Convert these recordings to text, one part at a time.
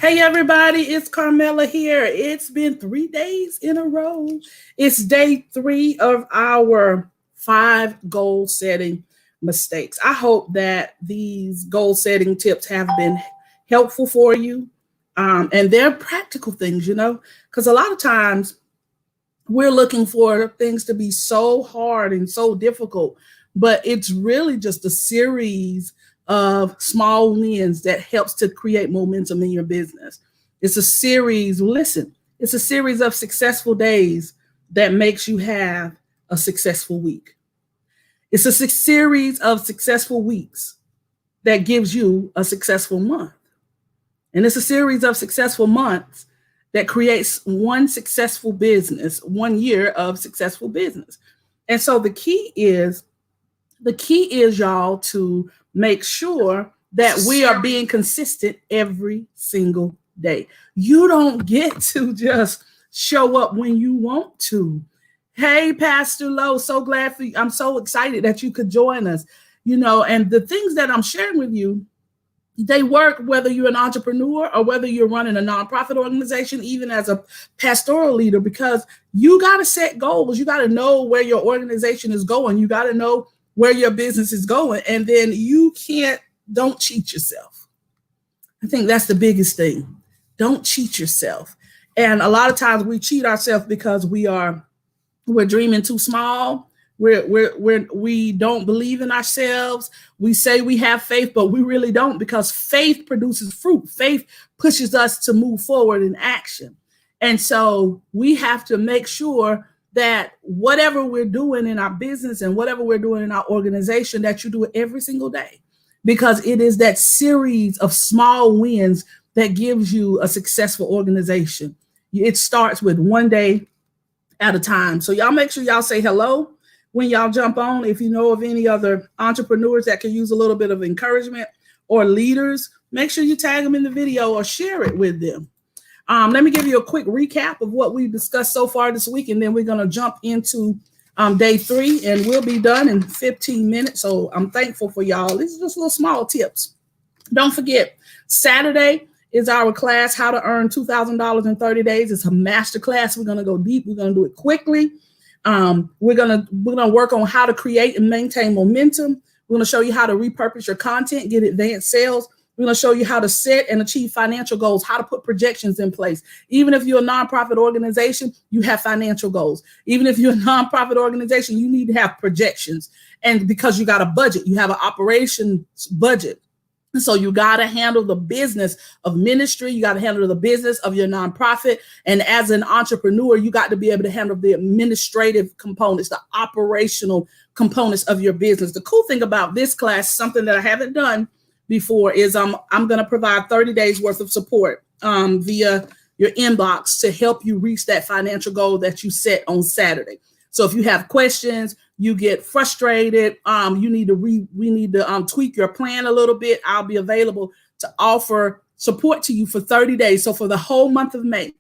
Hey everybody, it's Carmela here. It's been 3 days in a row. It's day 3 of our 5 goal setting mistakes. I hope that these goal setting tips have been helpful for you. And they're practical things, because a lot of times we're looking for things to be so hard and so difficult, but it's really just a series of small wins that helps to create momentum in your business. It's a series, listen, it's a series of successful days that makes you have a successful week. It's a series of successful weeks that gives you a successful month. And it's a series of successful months that creates one successful business, 1 year of successful business. And so the key is, y'all, to make sure that we are being consistent every single day. You don't get to just show up when you want to. Hey, Pastor Lowe, so glad for you. I'm so excited that you could join us. And the things that I'm sharing with you, they work whether you're an entrepreneur or whether you're running a nonprofit organization, even as a pastoral leader, because you got to set goals. You got to know where your organization is going. You got to know where your business is going. And then don't cheat yourself. I think that's the biggest thing. Don't cheat yourself. And a lot of times we cheat ourselves because we're dreaming too small. We don't believe in ourselves. We say we have faith, but we really don't, because faith produces fruit. Faith pushes us to move forward in action. And so we have to make sure that whatever we're doing in our business and whatever we're doing in our organization, that you do it every single day, because it is that series of small wins that gives you a successful organization. It starts with 1 day at a time. So y'all make sure y'all say hello when y'all jump on. If you know of any other entrepreneurs that can use a little bit of encouragement, or leaders, make sure you tag them in the video or share it with them. Let me give you a quick recap of what we've discussed so far this week, and then we're going to jump into day 3, and we'll be done in 15 minutes. So I'm thankful for y'all. These are just little small tips. Don't forget, Saturday is our class, How to Earn $2,000 in 30 Days. It's a master class. We're going to go deep. We're going to do it quickly. We're gonna work on how to create and maintain momentum. We're gonna show you how to repurpose your content, get advanced sales. We're gonna show you how to set and achieve financial goals, how to put projections in place. Even if you're a nonprofit organization, you have financial goals. Even if you're a nonprofit organization, you need to have projections. And because you got a budget, you have an operations budget. So you got to handle the business of ministry. You got to handle the business of your nonprofit. And as an entrepreneur, you got to be able to handle the administrative components, the operational components of your business. The cool thing about this class, something that I haven't done before, is I'm going to provide 30 days worth of support via your inbox to help you reach that financial goal that you set on Saturday. So if you have questions, you get frustrated, we need to tweak your plan a little bit, I'll be available to offer support to you for 30 days. So for the whole month of May.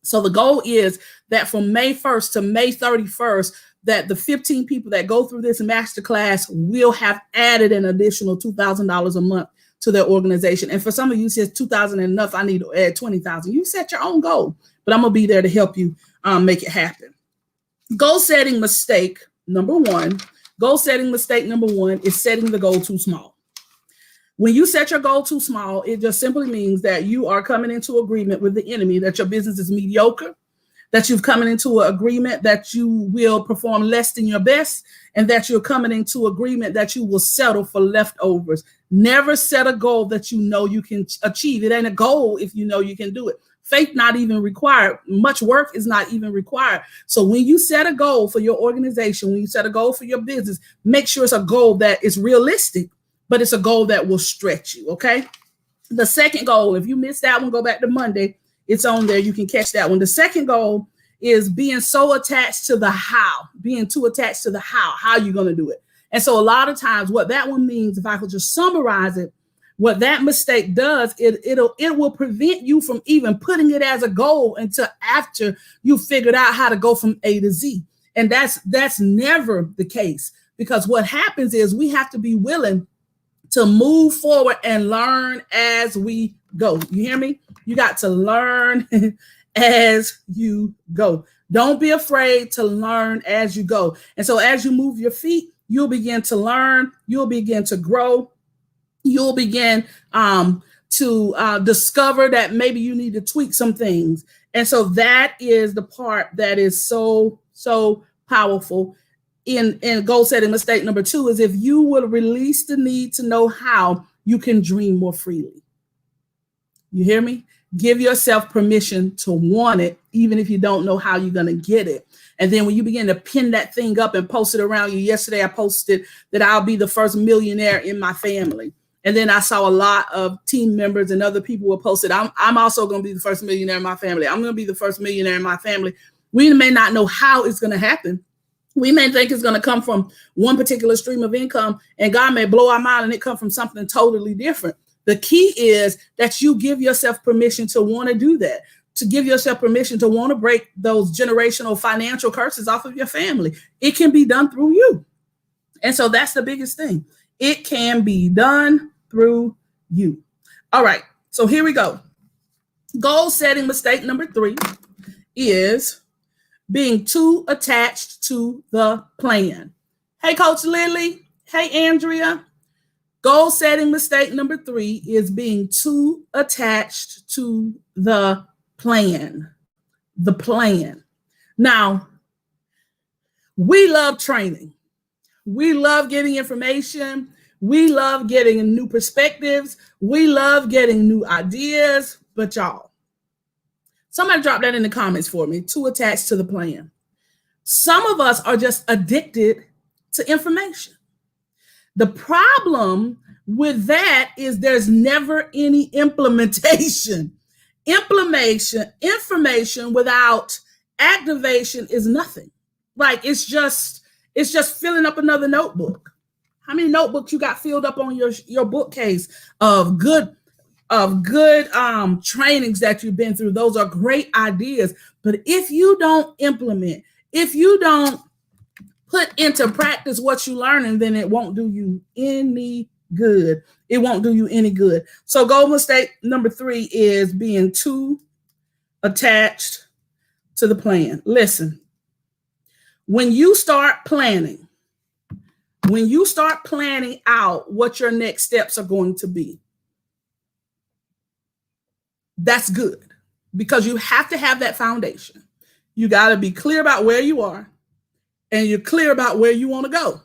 So the goal is that from May 1st to May 31st, that the 15 people that go through this masterclass will have added an additional $2,000 a month to their organization. And for some of you, says 2,000 enough, I need to add 20,000. You set your own goal, but I'm gonna be there to help you make it happen. Goal setting mistake number one is setting the goal too small. When you set your goal too small, it just simply means that you are coming into agreement with the enemy, that your business is mediocre, that you've coming into an agreement that you will perform less than your best, and that you're coming into agreement that you will settle for leftovers. Never set a goal that you know you can achieve. It ain't a goal if you know you can do it. Faith not even required. Much work is not even required. So when you set a goal for your organization, when you set a goal for your business, make sure it's a goal that is realistic, but it's a goal that will stretch you, okay? The second goal, if you missed that one, go back to Monday. It's on there. You can catch that one. The second goal is being so attached to the how, being too attached to the how you're going to do it. And so a lot of times what that one means, if I could just summarize it, what that mistake does, it will prevent you from even putting it as a goal until after you figured out how to go from A to Z. And that's never the case, because what happens is we have to be willing to move forward and learn as we go. You hear me? You got to learn as you go. Don't be afraid to learn as you go. And so as you move your feet, you'll begin to learn, you'll begin to grow, you'll begin to discover that maybe you need to tweak some things. And so that is the part that is so, so powerful in goal setting. Mistake number 2 is if you will release the need to know how, you can dream more freely. You hear me? Give yourself permission to want it, even if you don't know how you're going to get it. And then when you begin to pin that thing up and post it around you, yesterday I posted that I'll be the first millionaire in my family. And then I saw a lot of team members and other people were posted, I'm also going to be the first millionaire in my family. I'm going to be the first millionaire in my family. We may not know how it's going to happen. We may think it's going to come from one particular stream of income, and God may blow our mind and it come from something totally different. The key is that you give yourself permission to want to do that, to give yourself permission to want to break those generational financial curses off of your family. It can be done through you. And so that's the biggest thing. It can be done through you. All right. So here we go. Goal setting mistake number 3 is being too attached to the plan. Hey, Coach Lily. Hey, Andrea. Goal setting mistake number 3 is being too attached to the plan. The plan. Now, we love training. We love getting information. We love getting new perspectives. We love getting new ideas. But y'all, somebody drop that in the comments for me. Too attached to the plan. Some of us are just addicted to information. The problem with that is there's never any implementation. Information without activation is nothing. Like it's just filling up another notebook. How many notebooks you got filled up on your bookcase of good trainings that you've been through? Those are great ideas. But if you don't implement, if you don't put into practice what you learning, then it won't do you any good. It won't do you any good. So goal mistake number 3 is being too attached to the plan. Listen, when you start planning out what your next steps are going to be, that's good, because you have to have that foundation. You got to be clear about where you are, and you're clear about where you want to go.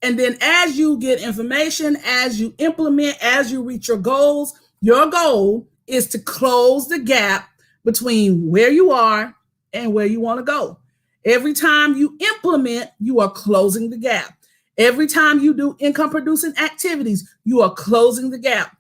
And then as you get information, as you implement, as you reach your goal is to close the gap between where you are and where you want to go. Every time you implement, you are closing the gap. Every time you do income producing activities, you are closing the gap.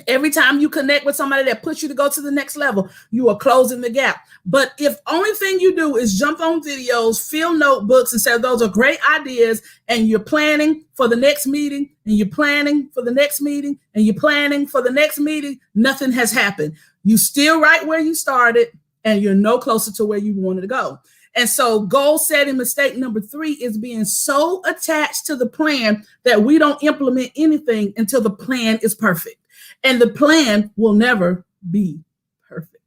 Every time you connect with somebody that puts you to go to the next level, you are closing the gap. But if only thing you do is jump on videos, fill notebooks, and say those are great ideas, and you're planning for the next meeting, and you're planning for the next meeting, and you're planning for the next meeting, nothing has happened. You still right where you started, and you're no closer to where you wanted to go. And so goal setting mistake number 3 is being so attached to the plan that we don't implement anything until the plan is perfect. And the plan will never be perfect.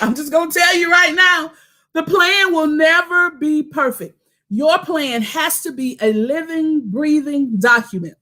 I'm just going to tell you right now, the plan will never be perfect. Your plan has to be a living, breathing document.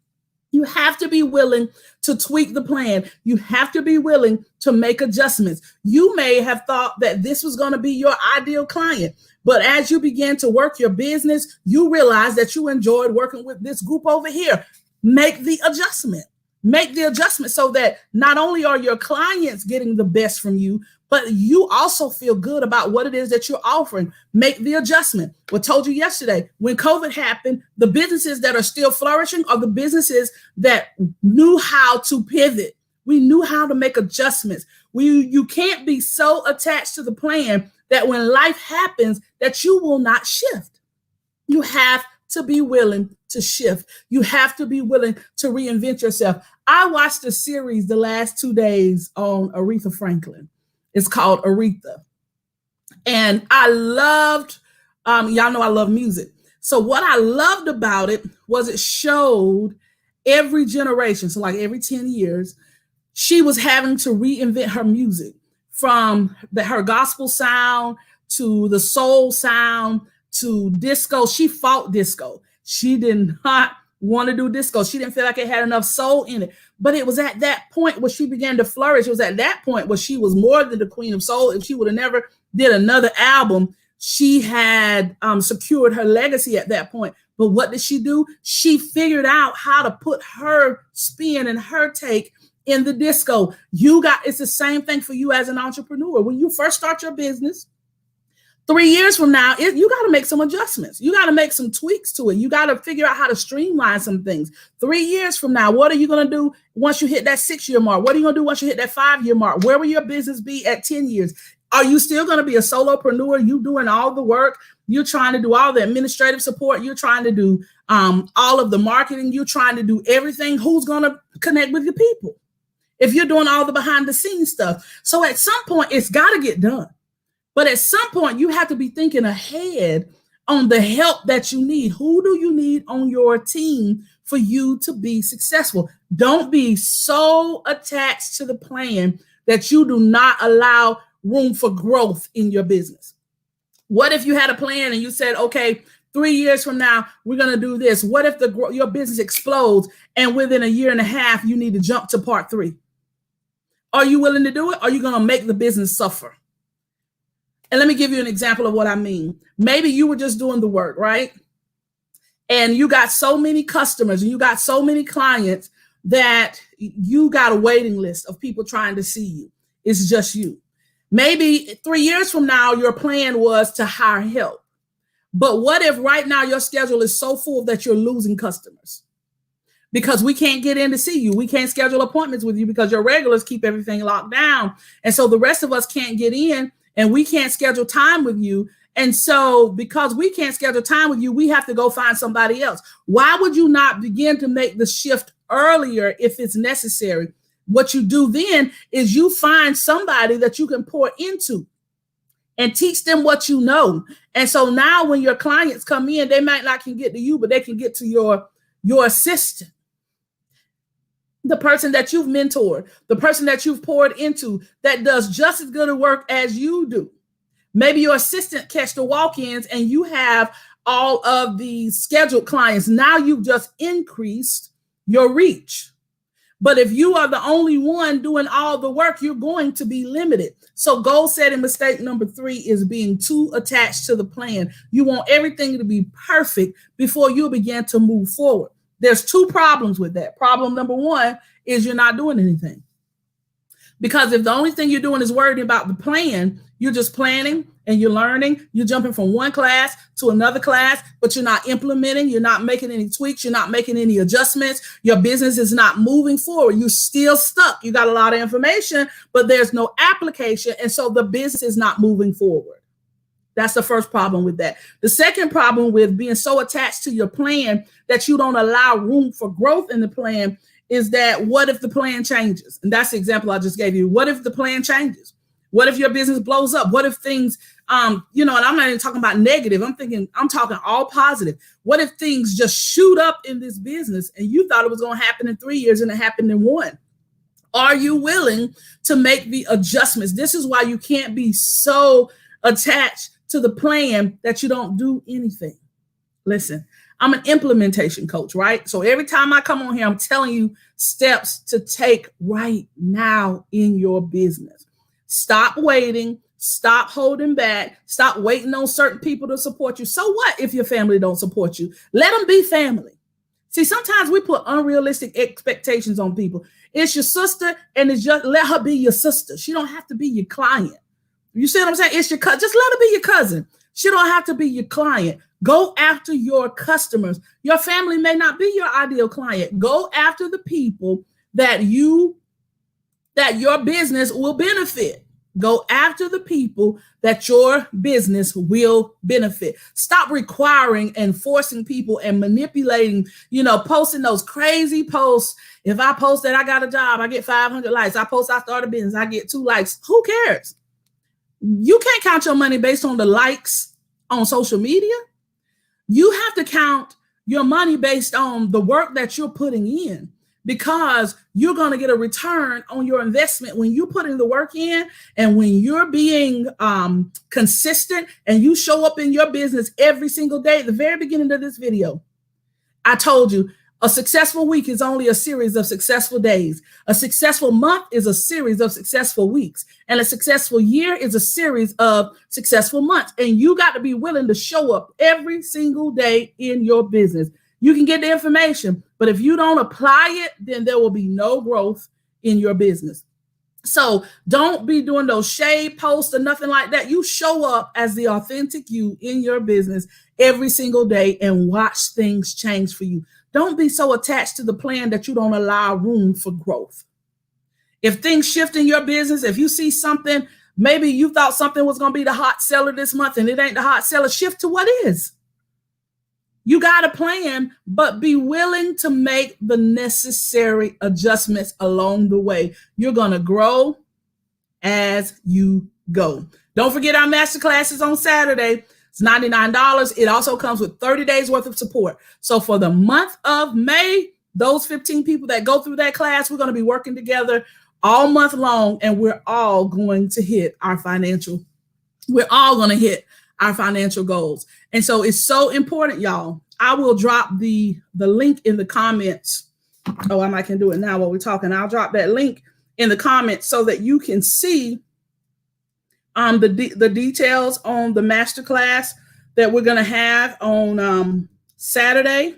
You have to be willing to tweak the plan. You have to be willing to make adjustments. You may have thought that this was going to be your ideal client, but as you begin to work your business, you realize that you enjoyed working with this group over here. Make the adjustment. Make the adjustment so that not only are your clients getting the best from you, but you also feel good about what it is that you're offering. Make the adjustment. I told you yesterday, when COVID happened, the businesses that are still flourishing are the businesses that knew how to pivot. We knew how to make adjustments. You can't be so attached to the plan that when life happens that you will not shift. You have to be willing to shift. You have to be willing to reinvent yourself. I watched a series the last 2 days on Aretha Franklin. It's called Aretha. And I loved, y'all know I love music. So what I loved about it was it showed every generation, so like every 10 years, she was having to reinvent her music from her gospel sound to the soul sound to disco. She fought disco. She did not want to do disco. She didn't feel like it had enough soul in it. But it was at that point where she began to flourish. It was at that point where she was more than the queen of soul. If she would have never did another album, she had secured her legacy at that point. But what did she do? She figured out how to put her spin and her take in the disco. It's the same thing for you as an entrepreneur. When you first start your business, 3 years from now, you got to make some adjustments. You got to make some tweaks to it. You got to figure out how to streamline some things. 3 years from now, what are you going to do once you hit that 6-year mark? What are you going to do once you hit that 5-year mark? Where will your business be at 10 years? Are you still going to be a solopreneur? You doing all the work? You're trying to do all the administrative support. You're trying to do all of the marketing. You're trying to do everything. Who's going to connect with your people if you're doing all the behind the scenes stuff? So at some point, it's got to get done. But at some point, you have to be thinking ahead on the help that you need. Who do you need on your team for you to be successful? Don't be so attached to the plan that you do not allow room for growth in your business. What if you had a plan and you said, okay, 3 years from now, we're going to do this? What if your business explodes and within a year and a half, you need to jump to part 3? Are you willing to do it? Or are you going to make the business suffer? And let me give you an example of what I mean. Maybe you were just doing the work, right? And you got so many customers and you got so many clients that you got a waiting list of people trying to see you. It's just you. Maybe 3 years from now, your plan was to hire help. But what if right now your schedule is so full that you're losing customers? Because we can't get in to see you. We can't schedule appointments with you because your regulars keep everything locked down. And so the rest of us can't get in. And we can't schedule time with you. And so because we can't schedule time with you, we have to go find somebody else. Why would you not begin to make the shift earlier if it's necessary? What you do then is you find somebody that you can pour into and teach them what you know. And so now when your clients come in, they might not can get to you, but they can get to your assistant. The person that you've mentored, the person that you've poured into that does just as good a work as you do. Maybe your assistant catch the walk-ins and you have all of the scheduled clients. Now you've just increased your reach. But if you are the only one doing all the work, you're going to be limited. So goal setting mistake number 3 is being too attached to the plan. You want everything to be perfect before you begin to move forward. There's 2 problems with that. Problem number 1 is you're not doing anything. Because if the only thing you're doing is worrying about the plan, you're just planning and you're learning. You're jumping from one class to another class, but you're not implementing. You're not making any tweaks. You're not making any adjustments. Your business is not moving forward. You're still stuck. You got a lot of information, but there's no application. And so the business is not moving forward. That's the first problem with that. The second problem with being so attached to your plan that you don't allow room for growth in the plan is that what if the plan changes? And that's the example I just gave you. What if the plan changes? What if your business blows up? What if things, and I'm not even talking about negative. I'm talking all positive. What if things just shoot up in this business and you thought it was going to happen in 3 years and it happened in 1? Are you willing to make the adjustments? This is why you can't be so attached to the plan that you don't do anything. Listen, I'm an implementation coach, right? So every time I come on here, I'm telling you steps to take right now in your business. Stop waiting. Stop holding back. Stop waiting on certain people to support you. So what if your family don't support you? Let them be family. See, sometimes we put unrealistic expectations on people. It's your sister, and it's just let her be your sister. She don't have to be your client. You see what I'm saying? It's your cousin. Just let her be your cousin. She don't have to be your client. Go after your customers. Your family may not be your ideal client. Go after the people that your business will benefit. Go after the people that your business will benefit. Stop requiring and forcing people and manipulating, posting those crazy posts. If I post that I got a job, I get 500 likes. I post I start a business, I get 2 likes. Who cares? You can't count your money based on the likes on social media. You have to count your money based on the work that you're putting in, because you're going to get a return on your investment when you put in the work in, and when you're being consistent and you show up in your business every single day. At the very beginning of this video, I told you a successful week is only a series of successful days. A successful month is a series of successful weeks. And a successful year is a series of successful months. And you got to be willing to show up every single day in your business. You can get the information, but if you don't apply it, then there will be no growth in your business. So don't be doing those shade posts or nothing like that. You show up as the authentic you in your business every single day and watch things change for you. Don't be so attached to the plan that you don't allow room for growth. If things shift in your business, if you see something, maybe you thought something was going to be the hot seller this month and it ain't the hot seller, shift to what is. You got a plan, but be willing to make the necessary adjustments along the way. You're going to grow as you go. Don't forget our masterclasses on Saturday. It's $99. It also comes with 30 days worth of support. So for the month of May, those 15 people that go through that class, we're going to be working together all month long, and we're all going to hit our financial goals. And so it's so important, y'all. I will drop the link in the comments. Oh, I can do it now while we're talking. I'll drop that link in the comments so that you can see the details on the masterclass that we're going to have on Saturday.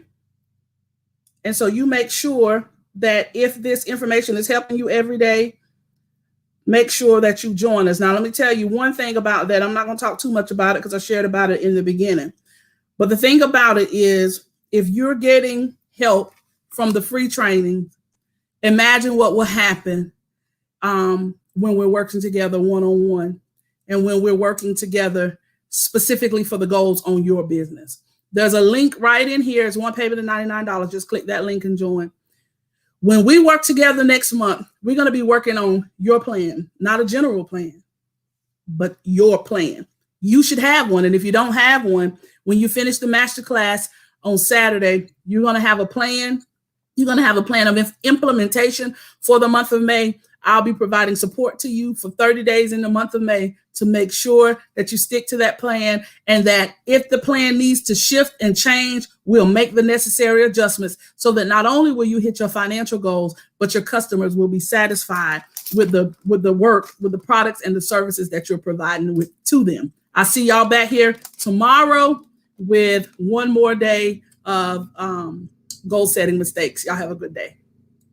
And so you make sure that if this information is helping you every day, make sure that you join us. Now, let me tell you one thing about that. I'm not going to talk too much about it because I shared about it in the beginning. But the thing about it is, if you're getting help from the free training, imagine what will happen when we're working together one-on-one, and when we're working together specifically for the goals on your business. There's a link right in here. It's one payment of $99. Just click that link and join. When we work together next month, we're going to be working on your plan, not a general plan, but your plan. You should have one. And if you don't have one, when you finish the masterclass on Saturday, you're going to have a plan. You're going to have a plan of implementation for the month of May. I'll be providing support to you for 30 days in the month of May to make sure that you stick to that plan, and that if the plan needs to shift and change, we'll make the necessary adjustments so that not only will you hit your financial goals, but your customers will be satisfied with the work, with the products and the services that you're providing to them. I see y'all back here tomorrow with one more day of goal setting mistakes. Y'all have a good day.